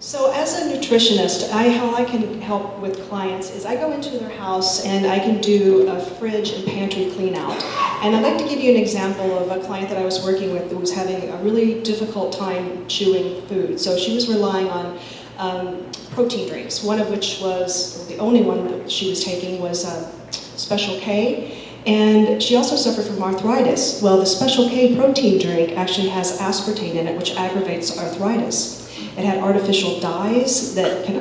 So as a nutritionist, how I can help with clients is I go into their house and I can do a fridge and pantry clean out. And I'd like to give you an example of a client that I was working with who was having a really difficult time chewing food. So she was relying on protein drinks, one of which was, the only one that she was taking was Special K. And she also suffered from arthritis. Well, the Special K protein drink actually has aspartame in it, which aggravates arthritis. It had artificial dyes that can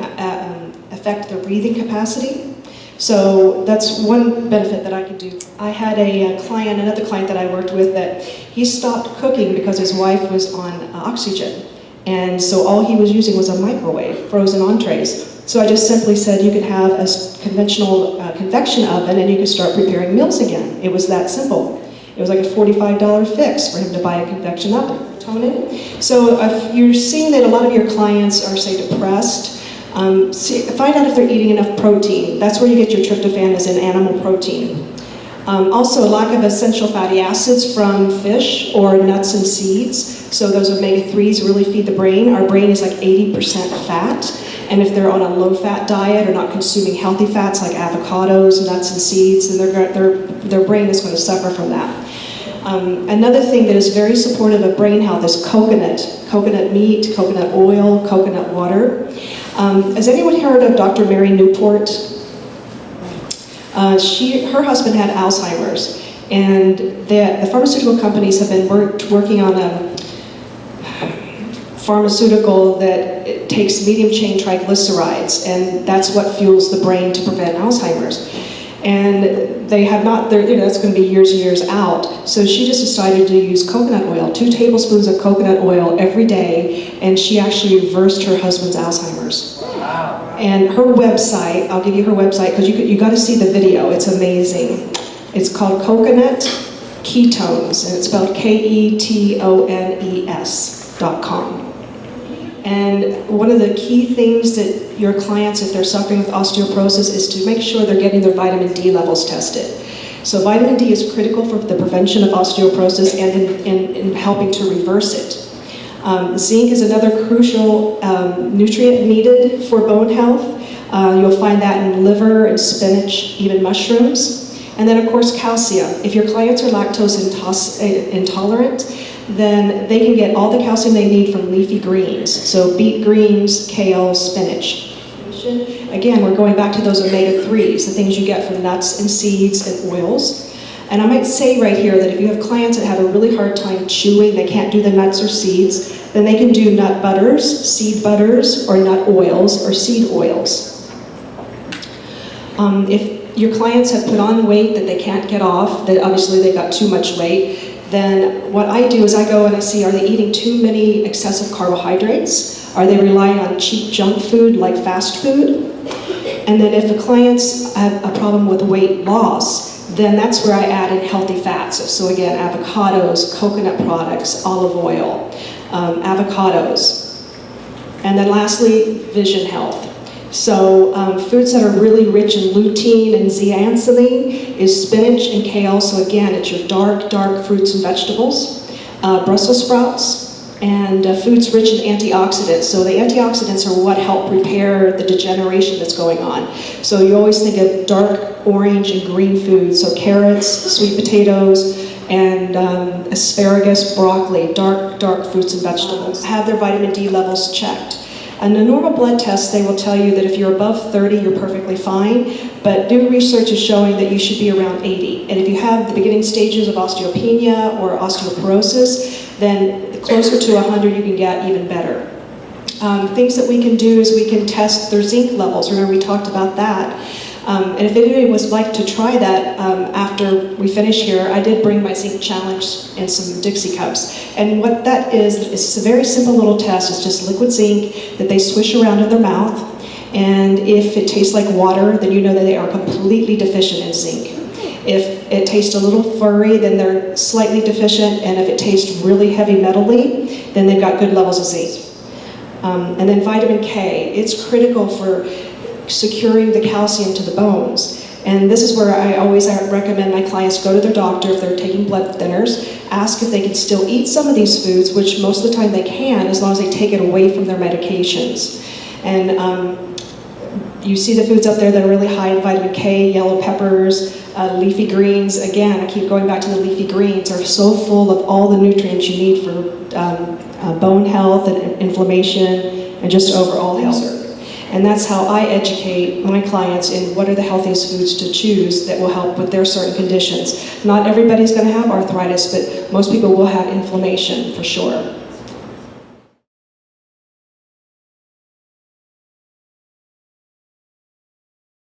affect their breathing capacity. So that's one benefit that I could do. I had another client that I worked with, that he stopped cooking because his wife was on oxygen. And so all he was using was a microwave, frozen entrees. So I just simply said you could have a conventional convection oven and you could start preparing meals again. It was that simple. It was like a $45 fix for him to buy a convection oven. So if you're seeing that a lot of your clients are, say, depressed, find out if they're eating enough protein. That's where you get your tryptophan, as in animal protein. Also, a lack of essential fatty acids from fish or nuts and seeds. So those omega-3s really feed the brain. Our brain is like 80% fat. And if they're on a low-fat diet or not consuming healthy fats like avocados, nuts, and seeds, then their brain is going to suffer from that. Another thing that is very supportive of brain health is coconut meat, coconut oil, coconut water. Has anyone heard of Dr. Mary Newport? Her husband had Alzheimer's, and the pharmaceutical companies have been working on a pharmaceutical that takes medium chain triglycerides, and that's what fuels the brain to prevent Alzheimer's. And they have not, that's going to be years and years out. So she just decided to use coconut oil, 2 tablespoons of coconut oil every day, and she actually reversed her husband's Alzheimer's. Wow. And her website, I'll give you her website, because you got to see the video, it's amazing. It's called Coconut Ketones, and it's spelled KETONES.com. And one of the key things that your clients, if they're suffering with osteoporosis, is to make sure they're getting their vitamin D levels tested. So vitamin D is critical for the prevention of osteoporosis and in helping to reverse it. Zinc is another crucial nutrient needed for bone health. You'll find that in liver and spinach, even mushrooms. And then of course calcium. If your clients are lactose intolerant, then they can get all the calcium they need from leafy greens. So beet greens, kale, spinach. Again, we're going back to those omega-3s, the things you get from nuts and seeds and oils. And I might say right here that if you have clients that have a really hard time chewing, they can't do the nuts or seeds, then they can do nut butters, seed butters, or nut oils, or seed oils. If your clients have put on weight that they can't get off, that obviously they got too much weight, then what I do is I go and I see, are they eating too many excessive carbohydrates? Are they relying on cheap junk food like fast food? And then if the clients have a problem with weight loss, then that's where I add in healthy fats. So again, avocados, coconut products, olive oil, avocados. And then lastly, vision health. So foods that are really rich in lutein and zeaxanthin is spinach and kale. So again, it's your dark fruits and vegetables. Brussels sprouts, and foods rich in antioxidants. So the antioxidants are what help repair the degeneration that's going on. So you always think of dark orange and green foods. So carrots, sweet potatoes, and asparagus, broccoli, dark fruits and vegetables. Have their vitamin D levels checked. In a normal blood test, they will tell you that if you're above 30, you're perfectly fine, but new research is showing that you should be around 80. And if you have the beginning stages of osteopenia or osteoporosis, then closer to 100 you can get even better. Things that we can do is we can test their zinc levels. Remember, we talked about that. And if anybody would like to try that after we finish here, I did bring my zinc challenge and some Dixie cups. And what that is a very simple little test. It's just liquid zinc that they swish around in their mouth. And if it tastes like water, then you know that they are completely deficient in zinc. If it tastes a little furry, then they're slightly deficient. And if it tastes really heavy metally, then they've got good levels of zinc. And then vitamin K, it's critical for securing the calcium to the bones. And this is where I always recommend my clients go to their doctor if they're taking blood thinners, ask if they can still eat some of these foods, which most of the time they can, as long as they take it away from their medications. And you see the foods out there that are really high in vitamin K, yellow peppers, leafy greens. Again, I keep going back to the leafy greens, are so full of all the nutrients you need for bone health and inflammation and just overall health. And that's how I educate my clients in what are the healthiest foods to choose that will help with their certain conditions. Not everybody's going to have arthritis, but most people will have inflammation for sure.